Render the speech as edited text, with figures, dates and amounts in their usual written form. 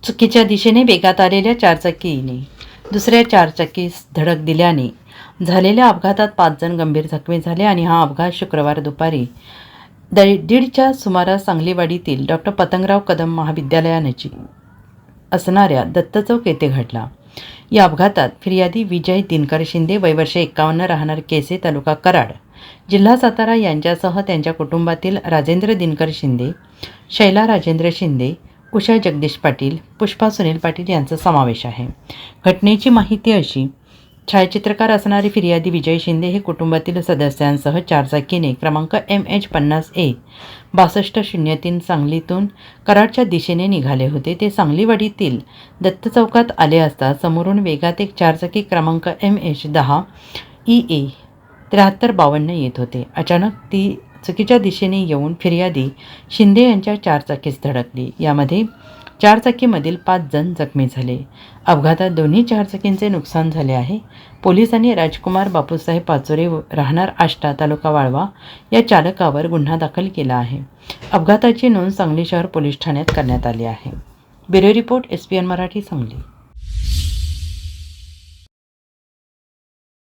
चुकीच्या दिशेने वेगात आलेल्या चारचाकीने दुसऱ्या चारचाकीस धडक दिल्याने झालेल्या अपघातात 5 जण गंभीर जखमी झाले आणि हा अपघात शुक्रवार दुपारी 1:30च्या सुमारास सांगलीवाडीतील डॉक्टर पतंगराव कदम महाविद्यालयानजीक असणाऱ्या दत्त चौक येथे घडला. या अपघातात फिर्यादी विजय दिनकर शिंदे वय वर्ष 51 राहणार केसे तालुका कराड जिल्हा सातारा यांच्यासह त्यांच्या कुटुंबातील राजेंद्र दिनकर शिंदे, शैला राजेंद्र शिंदे, उषा जगदीश पाटील, पुष्पा सुनील पाटील यांचा समावेश आहे. घटनेची माहिती अशी: छायाचित्रकार असणारे फिर्यादी विजय शिंदे हे कुटुंबातील सदस्यांसह चारचाकीने क्रमांक MH50A 6203 सांगलीतून कराडच्या दिशेने निघाले होते. ते सांगलीवाडीतील दत्त चौकात आले असता समोरून वेगात एक चारचाकी क्रमांक MH10 EA 7352 येत होते. अचानक ती चुकीच्या दिशेने येऊन फिर्यादी शिंदे यांच्या चारचाकीस धडकली. यामध्ये चारचाकीमधील 5 जण जखमी झाले. अपघातात दोन्ही चारचाकींचे नुकसान झाले आहे. पोलिसांनी राजकुमार बापूसाहेब पाचोरे राहणार आष्टा तालुका वाळवा या चालकावर गुन्हा दाखल केला आहे. अपघाताची नोंद सांगली शहर पोलीस ठाण्यात करण्यात आली आहे. Bureau report SPN Marathi Sangli.